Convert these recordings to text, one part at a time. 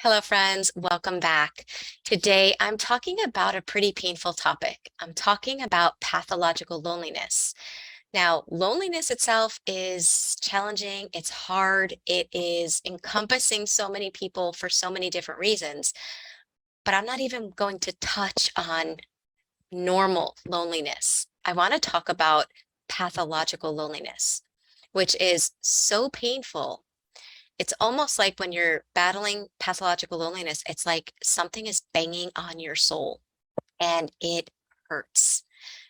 Hello, friends. Welcome back. Today, I'm talking about a pretty painful topic. I'm talking about pathological loneliness. Now, loneliness itself is challenging, it's hard, it is encompassing so many people for so many different reasons, but I'm not even going to touch on normal loneliness. I want to talk about pathological loneliness, which is so painful. It's almost like when you're battling pathological loneliness, it's like something is banging on your soul and it hurts.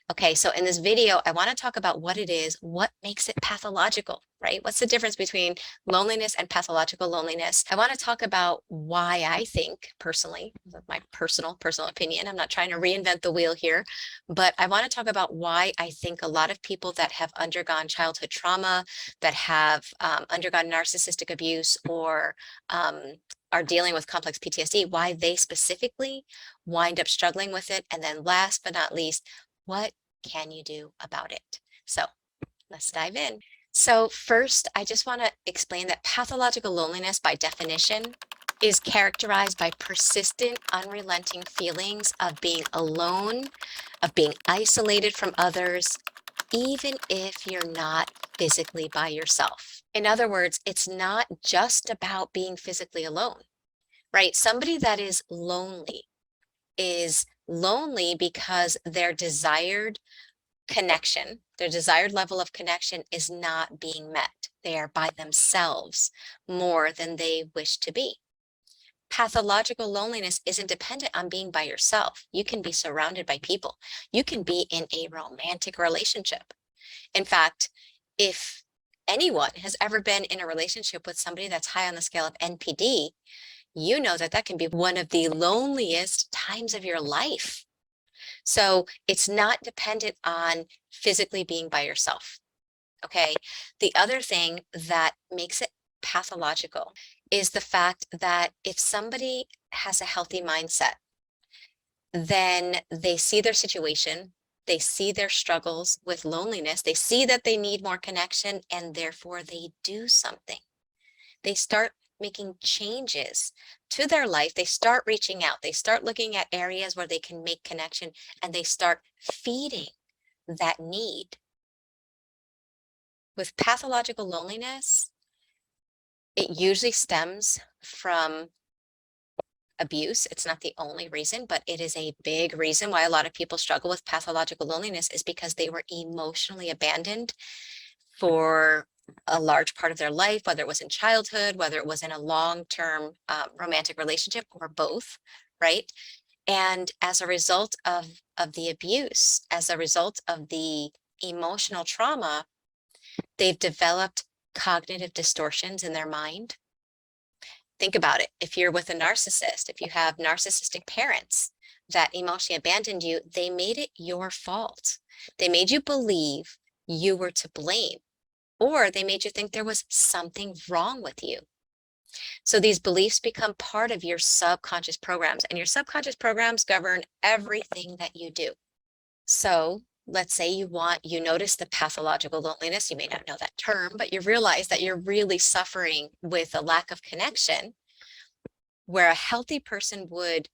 Okay, so in this video, I want to talk about what it is, what makes it pathological, right? What's the difference between loneliness and pathological loneliness? I want to talk about why I think personally, my personal opinion. I'm not trying to reinvent the wheel here, but I want to talk about why I think a lot of people that have undergone childhood trauma, that have undergone narcissistic abuse or are dealing with complex PTSD, why they specifically wind up struggling with it. And then last but not least, what can you do about it? So let's dive in. So first, I just want to explain that pathological loneliness by definition is characterized by persistent, unrelenting feelings of being alone, of being isolated from others, even if you're not physically by yourself. In other words, it's not just about being physically alone, right? Somebody that is lonely because their desired connection, their desired level of connection is not being met. They are by themselves more than they wish to be. Pathological loneliness isn't dependent on being by yourself. You can be surrounded by people. You can be in a romantic relationship. In fact, if anyone has ever been in a relationship with somebody that's high on the scale of NPD, you know that that can be one of the loneliest times of your life. So it's not dependent on physically being by yourself. Okay. The other thing that makes it pathological is the fact that if somebody has a healthy mindset, then they see their situation, they see their struggles with loneliness, they see that they need more connection, and therefore they do something. They start making changes to their life. They start reaching out. They start looking at areas where they can make connection and they start feeding that need. With pathological loneliness, it usually stems from abuse. It's not the only reason, but it is a big reason why a lot of people struggle with pathological loneliness is because they were emotionally abandoned for a large part of their life, whether it was in childhood, whether it was in a long-term romantic relationship or both, right? And as a result of the abuse, as a result of the emotional trauma, they've developed cognitive distortions in their mind. Think about it. If you're with a narcissist, if you have narcissistic parents that emotionally abandoned you, they made it your fault. They made you believe you were to blame, or they made you think there was something wrong with you. So these beliefs become part of your subconscious programs, and your subconscious programs govern everything that you do. So let's say you notice the pathological loneliness. You may not know that term, but you realize that you're really suffering with a lack of connection, where a healthy person would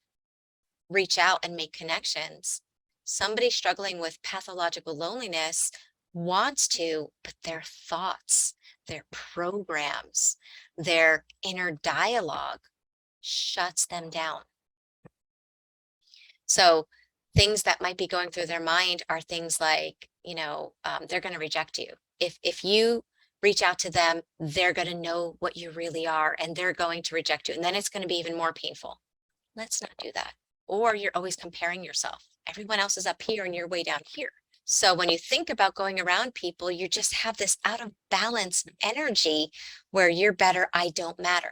reach out and make connections. Somebody struggling with pathological loneliness wants to, but their thoughts, their programs, their inner dialogue shuts them down. So things that might be going through their mind are things like, they're going to reject you. If you reach out to them, they're going to know what you really are and they're going to reject you. And then it's going to be even more painful. Let's not do that. Or you're always comparing yourself. Everyone else is up here and you're way down here. So when you think about going around people, you just have this out of balance energy where you're better, I don't matter.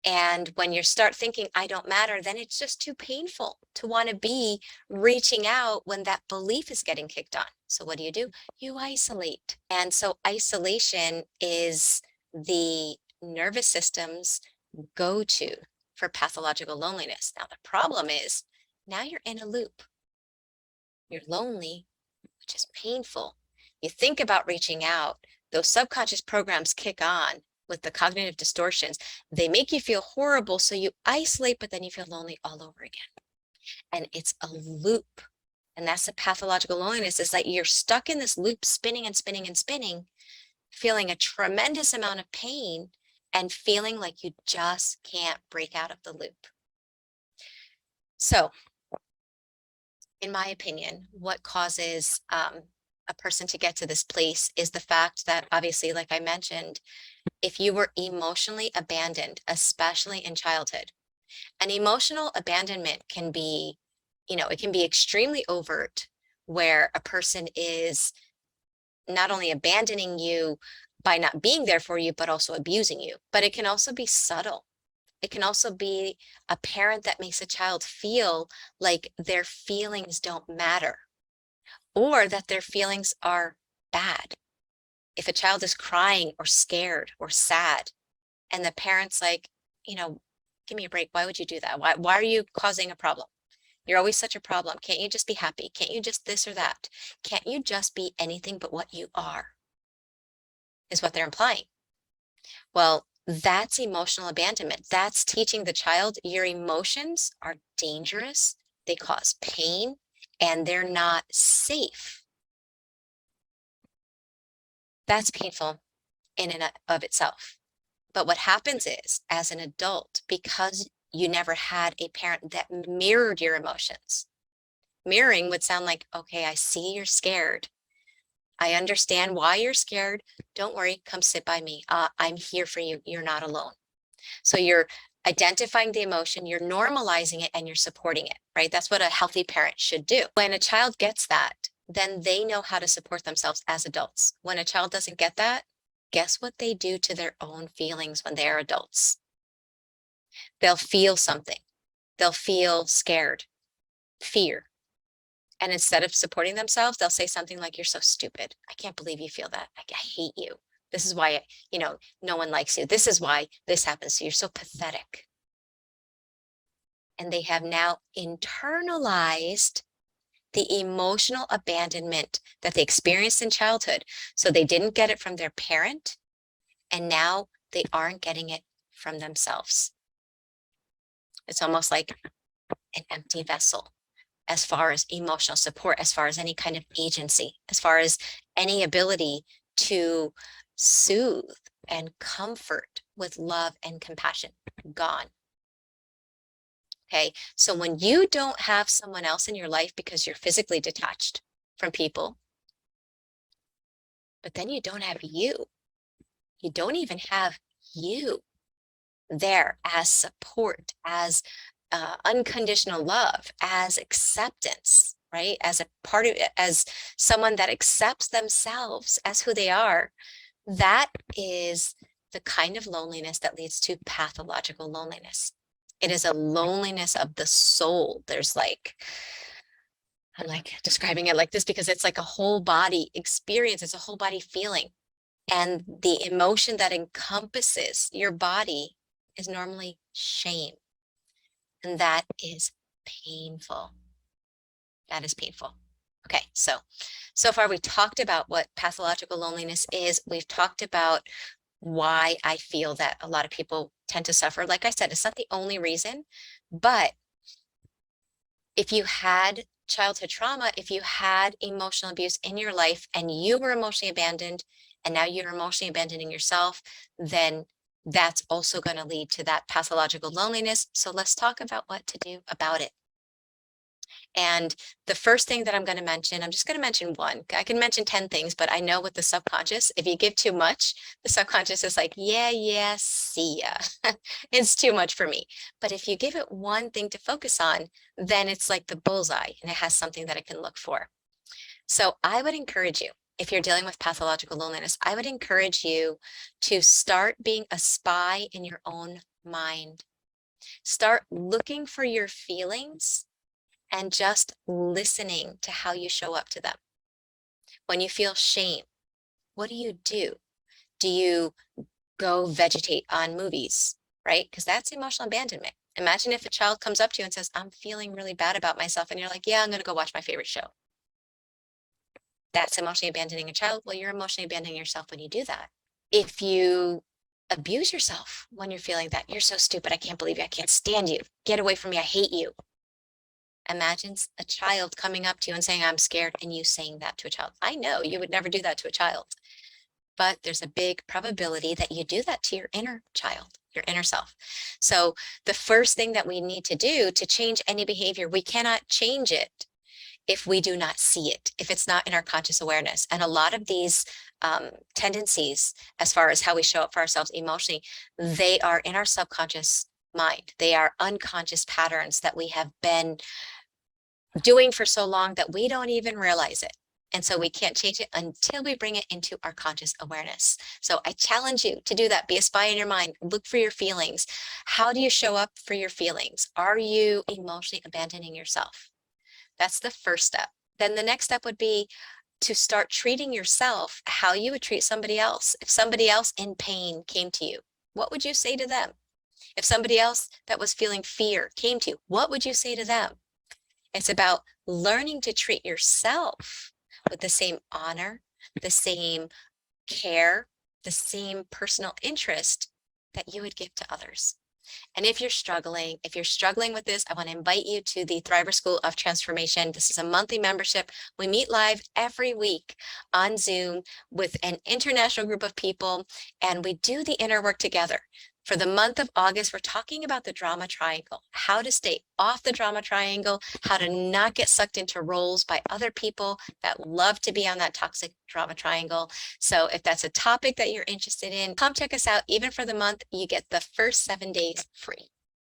And when you start thinking, I don't matter, then it's just too painful to want to be reaching out when that belief is getting kicked on. So what do? You isolate. And so isolation is the nervous system's go-to for pathological loneliness. Now, the problem is now you're in a loop. You're lonely, which is painful. You think about reaching out, those subconscious programs kick on, with the cognitive distortions, they make you feel horrible, so you isolate, but then you feel lonely all over again. And it's a loop. And that's the pathological loneliness, is that you're stuck in this loop, spinning and spinning and spinning, feeling a tremendous amount of pain and feeling like you just can't break out of the loop. So, in my opinion, what causes a person to get to this place is the fact that, obviously, like I mentioned, if you were emotionally abandoned, especially in childhood, an emotional abandonment can be, it can be extremely overt, where a person is not only abandoning you by not being there for you, but also abusing you. But it can also be subtle. It can also be a parent that makes a child feel like their feelings don't matter, or that their feelings are bad. If a child is crying or scared or sad, and the parent's like, give me a break. Why would you do that? Why are you causing a problem? You're always such a problem. Can't you just be happy? Can't you just this or that? Can't you just be anything but what you are? Is what they're implying. Well, that's emotional abandonment. That's teaching the child your emotions are dangerous, they cause pain, and they're not safe. That's painful in and of itself. But what happens is, as an adult, because you never had a parent that mirrored your emotions, mirroring would sound like, okay, I see you're scared. I understand why you're scared. Don't worry, come sit by me. I'm here for you. You're not alone. So you're identifying the emotion, you're normalizing it, and you're supporting it, right? That's what a healthy parent should do. When a child gets that, then they know how to support themselves as adults. When a child doesn't get that, guess what they do to their own feelings when they are adults? They'll feel something. They'll feel scared, fear. And instead of supporting themselves, they'll say something like, you're so stupid. I can't believe you feel that. I hate you. This is why, no one likes you. This is why this happens to you. You're so pathetic. And they have now internalized the emotional abandonment that they experienced in childhood. So they didn't get it from their parent, and now they aren't getting it from themselves. It's almost like an empty vessel as far as emotional support, as far as any kind of agency, as far as any ability to soothe and comfort with love and compassion. Gone. Okay, so when you don't have someone else in your life because you're physically detached from people, but then you don't have you. You don't even have you there as support, as unconditional love, as acceptance, right? As a part of it, as someone that accepts themselves as who they are. That is the kind of loneliness that leads to pathological loneliness. It is a loneliness of the soul. I'm like describing it like this because it's like a whole body experience. It's a whole body feeling. And the emotion that encompasses your body is normally shame. And that is painful. That is painful. Okay, so far we talked about what pathological loneliness is. We've talked about why I feel that a lot of people tend to suffer. Like I said, it's not the only reason, but if you had childhood trauma, if you had emotional abuse in your life and you were emotionally abandoned, and now you're emotionally abandoning yourself, then that's also going to lead to that pathological loneliness. So let's talk about what to do about it. And the first thing that I'm going to mention, I'm just going to mention one. I can mention 10 things, but I know with the subconscious, if you give too much, the subconscious is like, yeah, see ya. It's too much for me. But if you give it one thing to focus on, then it's like the bullseye and it has something that it can look for. So I would encourage you, if you're dealing with pathological loneliness, I would encourage you to start being a spy in your own mind. Start looking for your feelings and just listening to how you show up to them. When you feel shame, what do you do? Do you go vegetate on movies, right? Because that's emotional abandonment. Imagine if a child comes up to you and says, I'm feeling really bad about myself. And you're like, yeah, I'm going to go watch my favorite show. That's emotionally abandoning a child. Well, you're emotionally abandoning yourself when you do that. If you abuse yourself when you're feeling that. You're so stupid. I can't believe you. I can't stand you. Get away from me. I hate you. Imagine a child coming up to you and saying, I'm scared, and you saying that to a child. I know you would never do that to a child, but there's a big probability that you do that to your inner child, your inner self. So the first thing that we need to do to change any behavior, we cannot change it if we do not see it, if it's not in our conscious awareness. And a lot of these tendencies, as far as how we show up for ourselves emotionally, they are in our subconscious mind. They are unconscious patterns that we have been doing for so long that we don't even realize it. And so we can't change it until we bring it into our conscious awareness. So I challenge you to do that. Be a spy in your mind. Look for your feelings. How do you show up for your feelings? Are you emotionally abandoning yourself? That's the first step. Then the next step would be to start treating yourself how you would treat somebody else. If somebody else in pain came to you, what would you say to them? If somebody else that was feeling fear came to you, what would you say to them? It's about learning to treat yourself with the same honor, the same care, the same personal interest that you would give to others. And if you're struggling with this, I want to invite you to the Thriver School of Transformation. This is a monthly membership. We meet live every week on Zoom with an international group of people, and we do the inner work together. For the month of August, we're talking about the drama triangle, how to stay off the drama triangle, how to not get sucked into roles by other people that love to be on that toxic drama triangle. So if that's a topic that you're interested in, come check us out. Even for the month, you get the first 7 days free.